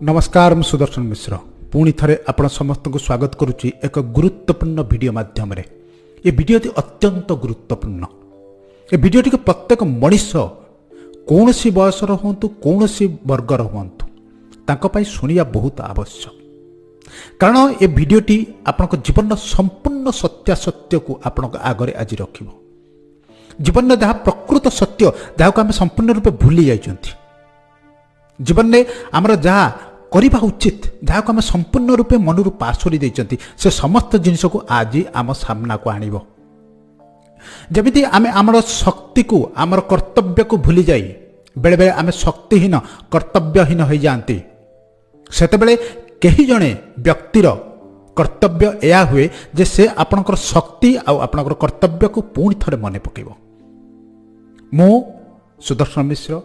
नमस्कार मु सुदर्शन मिश्र पुणी थे आपण समस्त को स्वागत करुच्ची एक गुरुत्वपूर्ण वीडियो माध्यम ये वीडियोटी अत्यंत गुरुत्वपूर्ण ये वीडियोटी प्रत्येक मनीष कौन सी बयसर हूँ कौन सी वर्गर हूँ शुणा बहुत आवश्यक कारण ये वीडियोटी आपण जीवन संपूर्ण सत्यासत्य को आपण आगे आज रख जीवन में जहाँ प्रकृत सत्य जहाँ को आम संपूर्ण रूपे भूली जा जीवन में आमर जहाँ करवा उचित जहाँ को आम संपूर्ण रूपे मनरू पासोरी देते से समस्त जिनस को आज आम सामना को आणव जमी आम आमर शक्ति को आमर कर्तव्य को भूली जाई बेले बेले आम शक्तिहीन कर्तव्यहीन हो जाती से कहीं जड़े व्यक्तिर कर्तव्य या हुए जे से आपणकर शक्ति आपणकर कर्तव्य को पुणी थे मन पकेब मु सुदर्शन मिश्र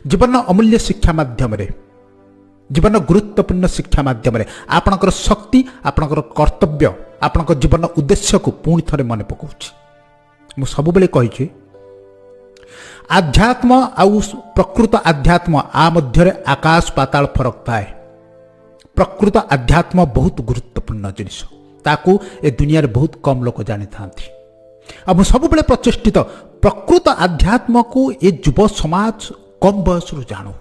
जीवन अमूल्य शिक्षा माध्यम जीवन गुरुत्वपूर्ण शिक्षा माध्यम आपणकर शक्ति आपणकर कर्तव्य आपणकर जीवन उद्देश्य को पुणी थे मन पकाउछि मु सब बेले कहि आध्यात्म आउ प्रकृत आध्यात्म आ मध्य आकाश पाताल फरक थाए प्रकृत आध्यात्म बहुत गुरुत्वपूर्ण जिनिस ताकू ए दुनिया रे बहुत कम लोक जानी थांती अब सब बेले प्रचेष्टित प्रकृत आध्यात्म को ये युव समाज कम बयस जानू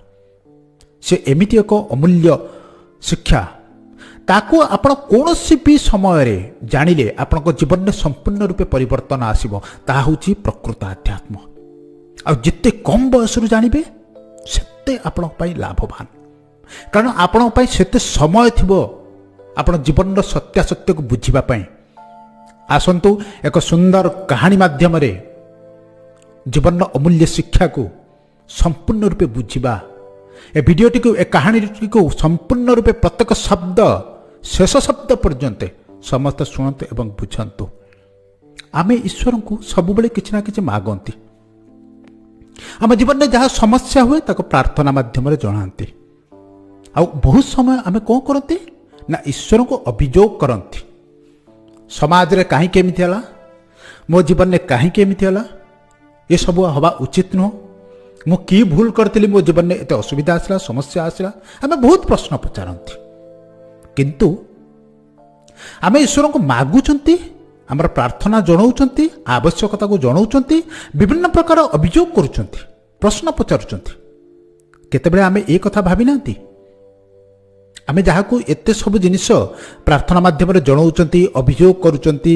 से एमिति एक अमूल्य शिक्षा ताकू आपण कौन भी समय जानिले आपण जीवन में संपूर्ण रूपे परिवर्तन आसीबो ता होची प्रकृत आध्यात्म आ जिते कम बयस जानवे सेते आपण पई लाभवान कारण आपण पई सेते समय थिबो आपण जीवन सत्यासत्य को बुझिबा पई आसंतु एक सुंदर कहानी माध्यम रे जीवन अमूल्य शिक्षा को संपूर्ण रूपे बुझिबा ए वीडियोटी को ए कहानी को संपूर्ण रूपे प्रत्येक शब्द शेष शब्द पर्यंत समस्त शुणु एवं बुझंतु आमे ईश्वर को सब बेले किछि ना किछि मागंती आम जीवन में जहाँ समस्या हुए ताको प्रार्थना माध्यम जनाती आ बहुत समय आमे कौन करती ना ईश्वर को अभियोग करती समाज रे कहीं केमिति हला मो जीवन में कहीं केमिति हला ये सब हवा उचित नुह मु की भूल करती मो जीवन में एत असुविधा आसला समस्या आसला आम बहुत प्रश्न पचारती किंतु आम ईश्वर को मागुंट आमर प्रार्थना जनाऊँच आवश्यकता को जनाऊँच विभिन्न प्रकार अभियोग करुँच प्रश्न पचारुंट केतेबेले आम ए कथा भावी ना आम जहाँ को एत सब जिनिस प्रार्थना माध्यम जनाऊँच अभियोग करुँच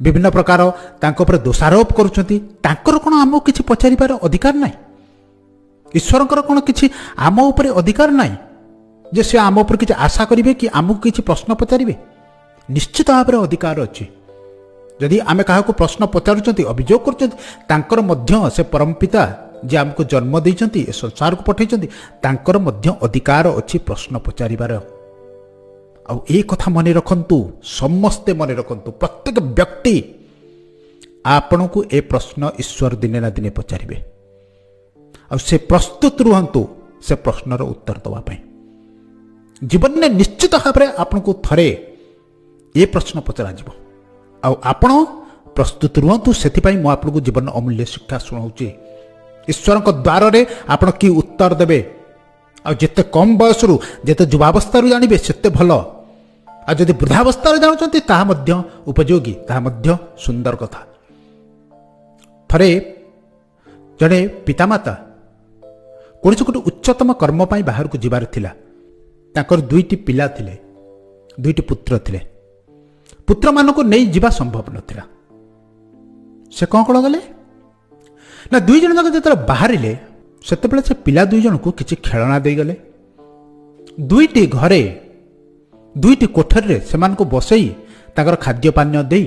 विभिन्न प्रकार तांको दोषारोप करुँच कौन आम किसी पचारिबार अधिकार नहीं ईश्वर कौन किसी आम उपर अधिकार नहीं जे से आम उपर किसी आशा करेंगे कि आमको किसी प्रश्न पचारे निश्चित भाव में अधिकार अच्छी जदि आम क्या प्रश्न पचारुंट अभियोग कर से परमपिता जे आमको जन्म देइछंती संसार को पठेइछंती तांकर मध्य अधिकार अच्छी प्रश्न पचारिबार आ ए कथा मन रखंतु समस्ते मन रखंतु प्रत्येक व्यक्ति आपण को ए प्रश्न ईश्वर दिने ना दिने पचारिबे आ से प्रस्तुत रुहंतु से प्रश्नर उत्तर दवाई जीवन में निश्चित भाव में आपण को थरे ये प्रश्न पचरा आपण प्रस्तुत रुहंतु से मु आपको जीवन अमूल्य शिक्षा शुणाऊँगी ईश्वर द्वार रे आपण की उत्तर देबे आ जिते कम बयस जिते युवावस्था जानवे सेते भल आ जदि वृद्धावस्था जानते ताहा मध्य उपयोगी ताहा मध्य सुंदर कथा थरे जड़े पितामाता कौन गोटे उच्चतम कर्म पाई बाहर को जीवार थिला ताकर दुईटी पिला थिले दुईटी पुत्र थिले पुत्र मान को नहीं जीवा संभव नथिला से कौन कौन गले ना दुई जन जाक जो बाहर से से पिला दुई जन को किसी खेलना दे गले दुईटी घरे दुईटी कोठर रे सेमान को बसई ताकर खाद्य पानीय दे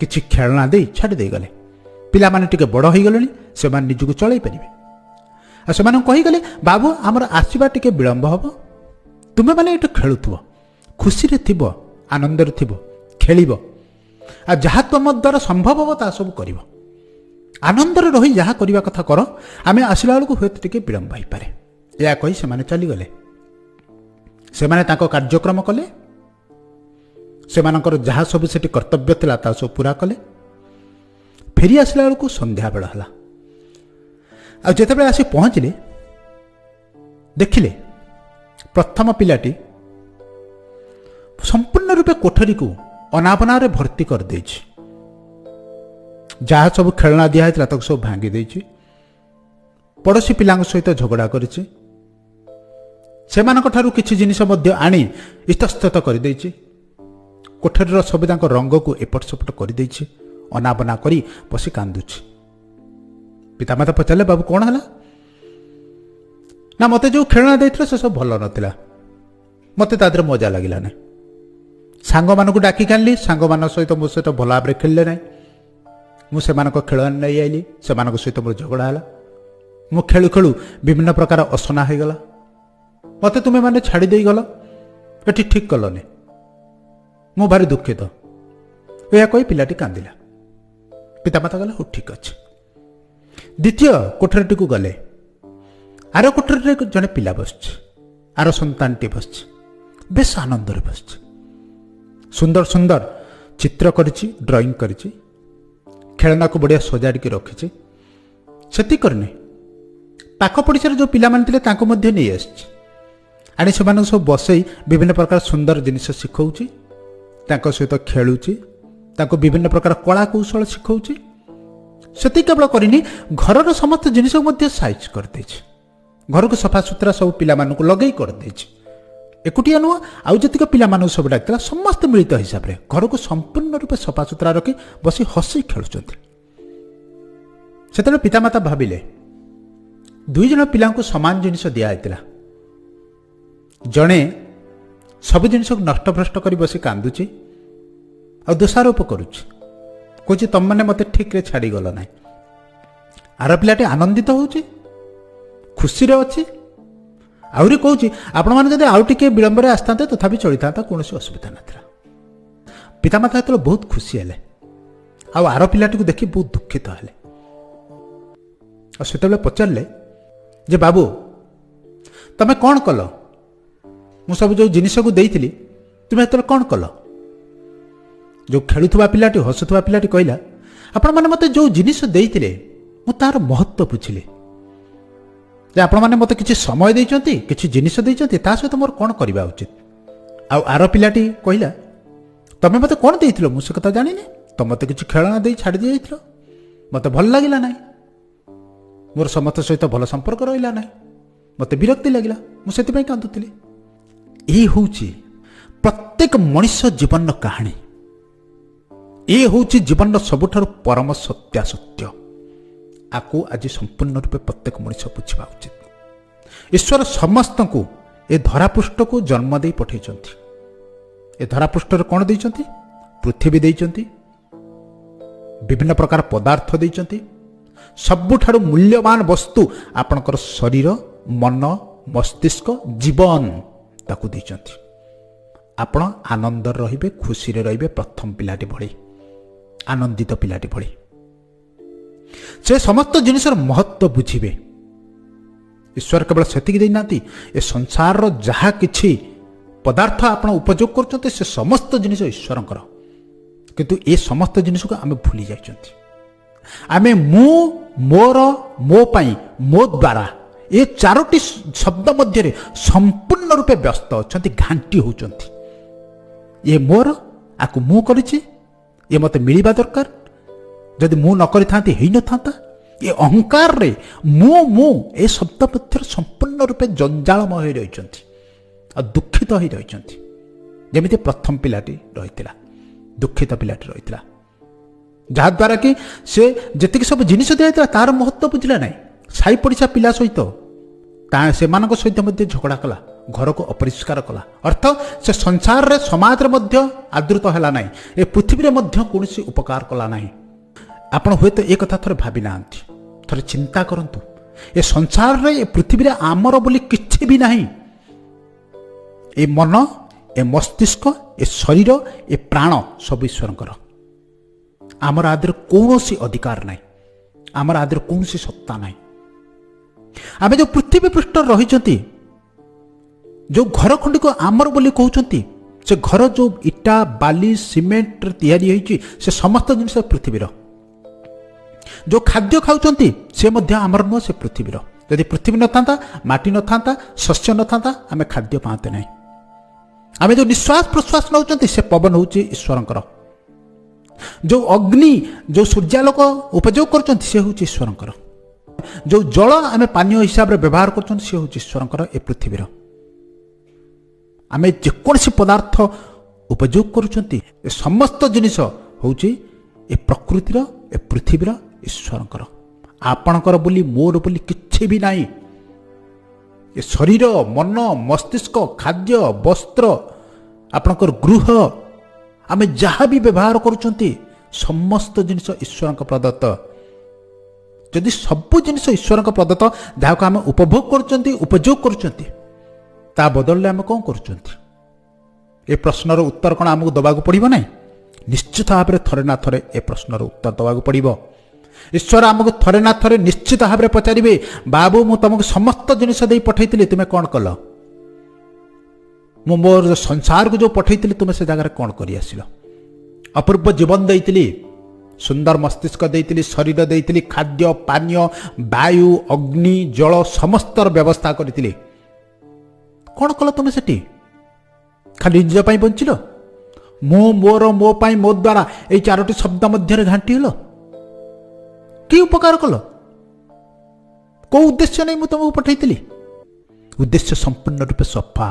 किसी खेलना दे छाड़ी दे गले पिला माने टिके बड़ हो गले से निजको चलई पारिबे आ से कहीगले बाबू आमर आसवा टिके विलंब हम तुम्हें मैंने ये खेलुव खुशी रे थिबो आनंद रे थिबो खेलिबो आ जहाँ तुम द्वारा संभव हम ता सब कर आनंद रही जहाँ करने कथा कर आम आसला बेलू हूँ टे विलंब हो पाए या कही से चलीगले से कार्यक्रम कले से जहाँ सब से कर्तव्य था ता सब पूरा कले फेरी आसला बेलू संध्या बेल है जिते आसी पहुँचले देखिले प्रथम पिलाटी संपूर्ण रूपे कोठरी को अनाबना भर्ती कर देछि। जहाँ सब खेलना दिया है सब भांगी देछि। पड़ोशी पिला सहित झगड़ा करिछि। सेमानक ठारू किछि जिनिस मध्य आनी इतस्तत कर देछि। कोठरीर सबुदाक रंग को एपट सेपट कर देछि। अनाबना करी बसी कांदुछि। पितामाता पचारे बाबू कौन है ना मते जो खेलना देथिले से सब भल नथिला। मते तादर मजा लागिला ना। सांग मानकु डाकी कानली। सांग मान सहित मो सहित भल भाव खेलले ना। मु सेमानक खेलना नहीं आइली। सेमानक सहित मोर झगड़ा है। मु खेलु खेलु विभिन्न प्रकार असना हो गला। मते तुमे माने छाड़ी दे गल। एठी ठीक कलनी। मु भारी दुखित। या कही पिलाटी कांदिला। पितामाता गला हो ठीक अच्छे। द्वितीय कोठरीटी को गले। आर कोठरी जड़े पिला बस। आर सन्तानटी बस। बेस आनंद बस। सुंदर सुंदर चित्र करिछि। ड्राइंग करिछि। खेलना को बढ़िया सजाड़ी रखिछि। सेति करने पाख पड़ोसी जो पिला माने तांको मध्य नहीं आछि। आनी से सब बसई विभिन्न प्रकार सुंदर जिनिस शिखौछि। तांको सहित खेलुछि। तांको विभिन्न प्रकार कला कौशल शिखौछि। सेति केवल करनी घरर समस्त जिनिस मध्य साइज कर देछि। घर को सफा सुतरा सब पिला मानकु लगई कर देछि। एकुटिया नुह आउ जतिक पिला मानकु सब डाकला समस्त मिलित हिसाब रे घर को संपूर्ण रूप सफा सुतरा रखी बसी हसी खेलुछथि। सेतले पितामाता भाबिले दुई जन पिला को समान जिनिस दिया हैतिला। जणे सब जिनिस नष्ट भ्रष्ट कर बसी कांदुची और दोषारोप करुची। कौच तुम मैंने मत ठीक रे छाड़ी गल ना। आर पिलाटी आनंदित होची खुशी रे अच्छी। आहरी कौच आपण मैंने जब आउ टे विलंब आसता तथापि चली था कौन असुविधा नाला। पितामाता जो बहुत खुशी हेले। आर पिलाटी को देखी बहुत दुखित हेले। से पचारे जे बाबू तमें कौन कल मु सब जो जिनिस को देइथिली तुम हेतले कौन कल। जो खेलुवा पिलाटी हसुवा पिलाटी कहला आपण माने मते जो जिनिस देइथिले मु तार महत्व बुझिली। जे आपण माने मते किछि समय देइचंती किछि जिनिस देइचंती ता सहित मोर कौन करबा उचित। आर पिलाटी कहला तमें मते कौन देइथिलो मु से कथा जानिनी। तुम मते किछि खेलना देइ छाड़ी दिइथिलो। मते भल लागिला नाही। मोर समस्त सहित भल संपर्क रहिला नाही। मते विरक्ति लागिला। मु सेति पई कांदुथिली। ए होउची प्रत्येक मनुष्य जीवन कहानी। ये होउची जीवन सबुठार परम सत्यासत्य। आकु आज संपूर्ण रूपे प्रत्येक मनुष्य बुझा उचित। ईश्वर समस्त को ए धरापृष्ठ को जन्म दे पठे। ए धरापृष्ठ कौन देइचंती पृथ्वी देइचंती। विभिन्न प्रकार पदार्थ देइचंती। सबुठार मूल्यवान वस्तु आपणकर शरीर मन मस्तिष्क जीवन ताकू देइचंती। आपण आनंद रहिबे खुशी रे रहिबे प्रथम पिलाटी भली आनंदित पिलाटी भली। से समस्त जिनिसर महत्व बुझिबे। ईश्वर केवल सेतिक देना ए संसार जहा किछि पदार्थ आपण उपयोग करछते से समस्त जिनिस ईश्वरंकर। किंतु ए समस्त जिनिस को आमे भूली जाइछंती। आमे मु मोर मो पई मो द्वारा ए चारोटी शब्द मध्य संपूर्ण रूपे व्यस्त अछंती घांटी होचंती। ये मोर आकु मु करिछि ये मते मिलिबा दरकार। जदि मु न करि थांती हेइ न थांता। ये अहंकार रे मु ए शब्द मध्य संपूर्ण रूपे जंजालमय होई रहिचंती आ दुखित होई रहिचंती। जेमिति प्रथम पिलाटी रहितिला दुखित पिलाटी रहितिला। जहा द्वारा कि से जतिक सब जिनिस दिया तार महत्व बुझिला नाही। साई पड़िसा पिला सहित सेमानक सहित मध्य झगड़ा कला। घर को अपरिष्कार कला। अर्थ से संसार रे समाज रे मध्य आदृत हैला नाही। ए पृथ्वी रे मध्य कोनोसी उपकार कला नाही। आपण हुए तो एक कथा थोड़े भावी नांती। थोड़े चिंता करंतु ए संसार रे ए पृथ्वी रे आमर बोली किछि भी नाही। ए मन ए मस्तिष्क ए शरीर ए प्राण सब ईश्वरंकर। आमर आदर कौनसी अधिकार नाही। आमर आदर कौनसी सत्ता नाही। आमे जो पृथ्वी पृष्ठ रहिचंती जो घर खंडी को आमर बोली कहउचंती से घर जो इटा बाली सीमेंट रे तैयारी होईची से समस्त जिनिस पृथ्वीर। जो खाद्य खाउचंती से मध्य आमर न से पृथ्वीर। ଯଦି ପୃଥିବୀ ନଥାନ୍ତା, ମାଟି ନଥାନ୍ତା, ଶସ୍ୟ ନଥାନ୍ତା, ଆମେ ଖାଦ୍ୟ ପାଆନ୍ତେ ନାହିଁ। ଆମେ ଯେଉଁ ନିଶ୍ୱାସ ପ୍ରଶ୍ୱାସ ନେଉଛନ୍ତି ସେ ପବନ ହେଉଛି ଈଶ୍ୱରଙ୍କର। ଯେଉଁ ଅଗ୍ନି, ଯେଉଁ ସୂର୍ଯ୍ୟାଲୋକ ଉପଯୋଗ କରୁଛନ୍ତି ସେ ହେଉଛି ଈଶ୍ୱରଙ୍କର। ଯେଉଁ ଜଳ ଆମେ ପାନୀୟ ହିସାବରେ ବ୍ୟବହାର କରୁଛନ୍ତି ସେ ହେଉଛି ଈଶ୍ୱରଙ୍କର, ଏ ପୃଥିବୀର। ଆମେ ଯେକୌଣସି ପଦାର୍ଥ ଉପଯୋଗ କରୁଛନ୍ତି ଏ ସମସ୍ତ ଜିନିଷ ହେଉଛି ଏ ପ୍ରକୃତିର, ଏ ପୃଥିବୀର, ଈଶ୍ୱରଙ୍କର। ଆପଣଙ୍କର ବୋଲି, ମୋର ବୋଲି କିଛି ବି ନାହିଁ। ଏ ଶରୀର, ମନ, ମସ୍ତିଷ୍କ, ଖାଦ୍ୟ, ବସ୍ତ୍ର, ଆପଣଙ୍କର ଗୃହ, ଆମେ ଯାହା ବି ବ୍ୟବହାର କରୁଛନ୍ତି ସମସ୍ତ ଜିନିଷ ଈଶ୍ୱରଙ୍କ ପ୍ରଦତ୍ତ। ଯଦି ସବୁ ଜିନିଷ ଈଶ୍ୱରଙ୍କ ପ୍ରଦତ୍ତ, ଯାହାକୁ ଆମେ ଉପଭୋଗ କରୁଛନ୍ତି, ଉପଯୋଗ କରୁଛନ୍ତି, ତା ବଦଳରେ ଆମେ କ'ଣ କରୁଛନ୍ତି? ଏ ପ୍ରଶ୍ନର ଉତ୍ତର କ'ଣ ଆମକୁ ଦେବାକୁ ପଡ଼ିବ ନାହିଁ? ନିଶ୍ଚିତ ଭାବରେ ଥରେ ନା ଥରେ ଏ ପ୍ରଶ୍ନର ଉତ୍ତର ଦେବାକୁ ପଡ଼ିବ। ଈଶ୍ୱର ଆମକୁ ଥରେ ନା ଥରେ ନିଶ୍ଚିତ ଭାବରେ ପଚାରିବେ, ବାବୁ ମୁଁ ତୁମକୁ ସମସ୍ତ ଜିନିଷ ଦେଇ ପଠାଇଥିଲି, ତୁମେ କ'ଣ କଲ? ମୁଁ ମୋର ସଂସାରକୁ ଯେଉଁ ପଠାଇଥିଲି ତୁମେ ସେ ଜାଗାରେ କ'ଣ କରି ଆସିଲ? ଅପୂର୍ବ ଜୀବନ ଦେଇଥିଲି, ସୁନ୍ଦର ମସ୍ତିଷ୍କ ଦେଇଥିଲି, ଶରୀର ଦେଇଥିଲି, ଖାଦ୍ୟ, ପାନୀୟ, ବାୟୁ, ଅଗ୍ନି, ଜଳ ସମସ୍ତର ବ୍ୟବସ୍ଥା କରିଥିଲି। କ'ଣ କଲ ତୁମେ ସେଠି? ଖାଲି ନିଜ ପାଇଁ ବଞ୍ଚିଲ? ମୁଁ, ମୋର, ମୋ ପାଇଁ, ମୋ ଦ୍ୱାରା, ଏଇ 4ଟି ଶବ୍ଦ ମଧ୍ୟରେ ଘାଣ୍ଟି ହେଲ? କି ଉପକାର କଲ? କେଉଁ ଉଦ୍ଦେଶ୍ୟ ନେଇ ମୁଁ ତୁମକୁ ପଠାଇଥିଲି? ଉଦ୍ଦେଶ୍ୟ ସମ୍ପୂର୍ଣ୍ଣ ରୂପେ ସଫା,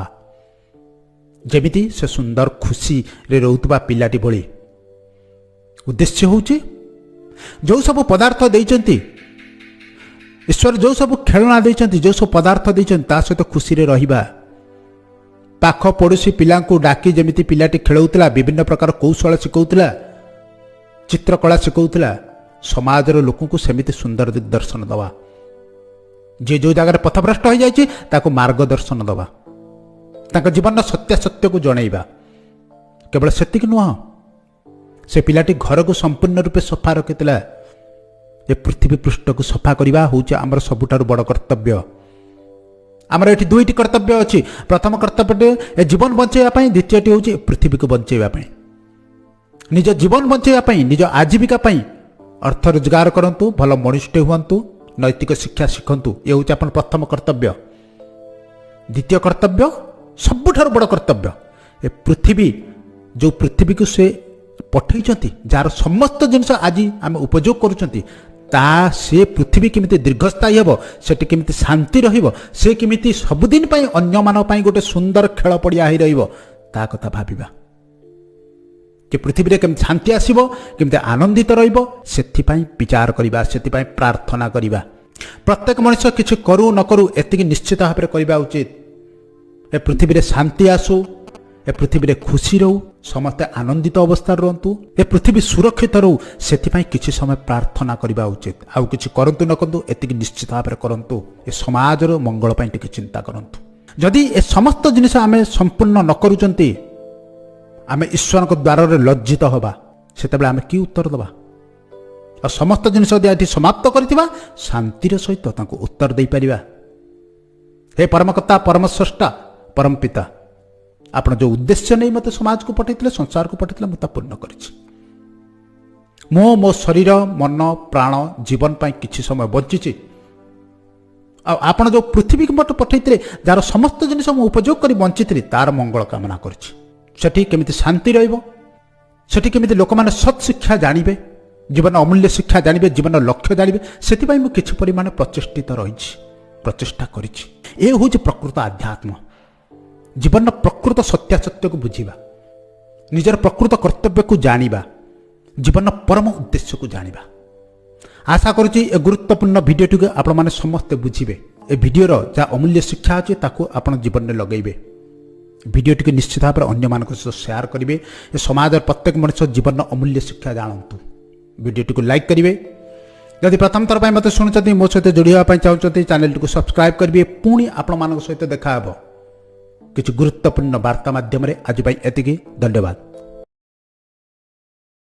ଯେମିତି ସେ ସୁନ୍ଦର ଖୁସିରେ ରହୁଥିବା ପିଲାଟି ଭଳି। ଉଦ୍ଦେଶ୍ୟ ହେଉଛି ଯେଉଁ ସବୁ ପଦାର୍ଥ ଦେଇଛନ୍ତି ଈଶ୍ୱର, ଯେଉଁ ସବୁ ଖେଳଣା ଦେଇଛନ୍ତି, ଯେଉଁ ସବୁ ପଦାର୍ଥ ଦେଇଛନ୍ତି, ତା ସହିତ ଖୁସିରେ ରହିବା। ପାଖ ପଡ଼ୋଶୀ ପିଲାଙ୍କୁ ଡାକି ଯେମିତି ପିଲାଟି ଖେଳଉଥିଲା, ବିଭିନ୍ନ ପ୍ରକାର କୌଶଳ ଶିଖଉଥିଲା, ଚିତ୍ରକଳା ଶିଖଉଥିଲା, ସମାଜର ଲୋକଙ୍କୁ ସେମିତି ସୁନ୍ଦର ଦିଗଦର୍ଶନ ଦେବା। ଯିଏ ଯେଉଁ ଜାଗାରେ ପଥଭ୍ରଷ୍ଟ ହୋଇଯାଇଛି ତାକୁ ମାର୍ଗଦର୍ଶନ ଦେବା, ତାଙ୍କ ଜୀବନର ସତ୍ୟାସତ୍ୟକୁ ଜଣାଇବା। କେବଳ ସେତିକି ନୁହଁ, ସେ ପିଲାଟି ଘରକୁ ସମ୍ପୂର୍ଣ୍ଣ ରୂପେ ସଫା ରଖିଥିଲା। ଏ ପୃଥିବୀ ପୃଷ୍ଠକୁ ସଫା କରିବା ହେଉଛି ଆମର ସବୁଠାରୁ ବଡ଼ କର୍ତ୍ତବ୍ୟ। ଆମର ଏଠି 2ଟି କର୍ତ୍ତବ୍ୟ ଅଛି। ପ୍ରଥମ କର୍ତ୍ତବ୍ୟଟି ଏ ଜୀବନ ବଞ୍ଚାଇବା ପାଇଁ, ଦ୍ୱିତୀୟଟି ହେଉଛି ପୃଥିବୀକୁ ବଞ୍ଚାଇବା ପାଇଁ। ନିଜ ଜୀବନ ବଞ୍ଚାଇବା ପାଇଁ, ନିଜ ଆଜୀବିକା ପାଇଁ ଅର୍ଥ ରୋଜଗାର କରନ୍ତୁ, ଭଲ ମଣିଷଟେ ହୁଅନ୍ତୁ, ନୈତିକ ଶିକ୍ଷା ଶିଖନ୍ତୁ। ଏ ହେଉଛି ଆପଣ ପ୍ରଥମ କର୍ତ୍ତବ୍ୟ। ଦ୍ୱିତୀୟ କର୍ତ୍ତବ୍ୟ, ସବୁଠାରୁ ବଡ଼ କର୍ତ୍ତବ୍ୟ, ଏ ପୃଥିବୀ, ଯେଉଁ ପୃଥିବୀକୁ ସେ ପଠାଇଛନ୍ତି, ଯାହାର ସମସ୍ତ ଜିନିଷ ଆଜି ଆମେ ଉପଯୋଗ କରୁଛନ୍ତି, ସେ ପୃଥିବୀ କେମିତି ଦୀର୍ଘସ୍ଥାୟୀ ହେବ, ସେଠି କେମିତି ଶାନ୍ତି ରହିବ, ସେ କେମିତି ସବୁଦିନ ପାଇଁ ଅନ୍ୟମାନଙ୍କ ପାଇଁ ଗୋଟେ ସୁନ୍ଦର ଖେଳ ପଡ଼ିଆ ହୋଇ ରହିବ, ତା କଥା ଭାବିବା। କି ପୃଥିବୀରେ କେମିତି ଶାନ୍ତି ଆସିବ, କେମିତି ଆନନ୍ଦିତ ରହିବ, ସେଥିପାଇଁ ବିଚାର କରିବା, ସେଥିପାଇଁ ପ୍ରାର୍ଥନା କରିବା। ପ୍ରତ୍ୟେକ ମଣିଷ କିଛି କରୁ ନ କରୁ ଏତିକି ନିଶ୍ଚିତ ଭାବରେ କରିବା ଉଚିତ, ଏ ପୃଥିବୀରେ ଶାନ୍ତି ଆସୁ, ଏ ପୃଥିବୀରେ ଖୁସି ରହୁ, ସମସ୍ତେ ଆନନ୍ଦିତ ଅବସ୍ଥାରେ ରୁହନ୍ତୁ, ଏ ପୃଥିବୀ ସୁରକ୍ଷିତ ରହୁ, ସେଥିପାଇଁ କିଛି ସମୟ ପ୍ରାର୍ଥନା କରିବା ଉଚିତ। ଆଉ କିଛି କରନ୍ତୁ ନ କରନ୍ତୁ ଏତିକି ନିଶ୍ଚିତ ଭାବରେ କରନ୍ତୁ, ଏ ସମାଜର ମଙ୍ଗଳ ପାଇଁ ଟିକେ ଚିନ୍ତା କରନ୍ତୁ। ଯଦି ଏ ସମସ୍ତ ଜିନିଷ ଆମେ ସମ୍ପୂର୍ଣ୍ଣ ନ କରୁଛନ୍ତି, ଆମେ ଈଶ୍ୱରଙ୍କ ଦ୍ୱାରରେ ଲଜ୍ଜିତ ହେବା, ସେତେବେଳେ ଆମେ କି ଉତ୍ତର ଦେବା? ଆଉ ସମସ୍ତ ଜିନିଷ ଯଦି ଏଠି ସମାପ୍ତ କରିଥିବା, ଶାନ୍ତିର ସହିତ ତାଙ୍କୁ ଉତ୍ତର ଦେଇପାରିବା। ହେ ପରମକର୍ତ୍ତା, ପରମସ୍ରଷ୍ଟା, ପରମ ପିତା, ଆପଣ ଯେଉଁ ଉଦ୍ଦେଶ୍ୟ ନେଇ ମୋତେ ସମାଜକୁ ପଠାଇଥିଲେ, ସଂସାରକୁ ପଠାଇଥିଲେ, ମୁଁ ତା ପୂର୍ଣ୍ଣ କରିଛି। ମୁଁ ମୋ ଶରୀର, ମନ, ପ୍ରାଣ, ଜୀବନ ପାଇଁ କିଛି ସମୟ ବଞ୍ଚିଛି। ଆଉ ଆପଣ ଯେଉଁ ପୃଥିବୀକୁ ମୋତେ ପଠାଇଥିଲେ, ଯାହାର ସମସ୍ତ ଜିନିଷ ମୁଁ ଉପଯୋଗ କରି ବଞ୍ଚିଥିଲି, ତାର ମଙ୍ଗଳ କାମନା କରିଛି। ସେଠି କେମିତି ଶାନ୍ତି ରହିବ, ସେଠି କେମିତି ଲୋକମାନେ ସତ୍ ଶିକ୍ଷା ଜାଣିବେ, ଜୀବନ ଅମୂଲ୍ୟ ଶିକ୍ଷା ଜାଣିବେ, ଜୀବନର ଲକ୍ଷ୍ୟ ଜାଣିବେ, ସେଥିପାଇଁ ମୁଁ କିଛି ପରିମାଣ ପ୍ରଚେଷ୍ଟିତ ରହିଛି, ପ୍ରଚେଷ୍ଟା କରିଛି। ଏ ହେଉଛି ପ୍ରକୃତ ଆଧ୍ୟାତ୍ମ। ଜୀବନର ପ୍ରକୃତ ସତ୍ୟାସତ୍ୟକୁ ବୁଝିବା, ନିଜର ପ୍ରକୃତ କର୍ତ୍ତବ୍ୟକୁ ଜାଣିବା, ଜୀବନର ପରମ ଉଦ୍ଦେଶ୍ୟକୁ ଜାଣିବା। ଆଶା କରୁଛି ଏ ଗୁରୁତ୍ୱପୂର୍ଣ୍ଣ ଭିଡ଼ିଓଟିକୁ ଆପଣମାନେ ସମସ୍ତେ ବୁଝିବେ। ଏ ଭିଡ଼ିଓର ଯାହା ଅମୂଲ୍ୟ ଶିକ୍ଷା ଅଛି ତାକୁ ଆପଣ ଜୀବନରେ ଲଗାଇବେ। ଭିଡ଼ିଓଟିକୁ ନିଶ୍ଚିତ ଭାବରେ ଅନ୍ୟମାନଙ୍କ ସହିତ ସେୟାର କରିବେ। ଏ ସମାଜର ପ୍ରତ୍ୟେକ ମଣିଷ ଜୀବନର ଅମୂଲ୍ୟ ଶିକ୍ଷା ଜାଣନ୍ତୁ। ଭିଡ଼ିଓଟିକୁ ଲାଇକ୍ କରିବେ। ଯଦି ପ୍ରଥମ ଥର ପାଇଁ ମୋତେ ଶୁଣୁଛନ୍ତି, ମୋ ସହିତ ଯୋଡ଼ି ହେବା ପାଇଁ ଚାହୁଁଛନ୍ତି, ଚ୍ୟାନେଲଟିକୁ ସବସ୍କ୍ରାଇବ୍ କରିବେ। ପୁଣି ଆପଣମାନଙ୍କ ସହିତ ଦେଖା ହେବ କିଛି ଗୁରୁତ୍ୱପୂର୍ଣ୍ଣ ବାର୍ତ୍ତା ମାଧ୍ୟମରେ। ଆଜି ପାଇଁ ଏତିକି, ଧନ୍ୟବାଦ।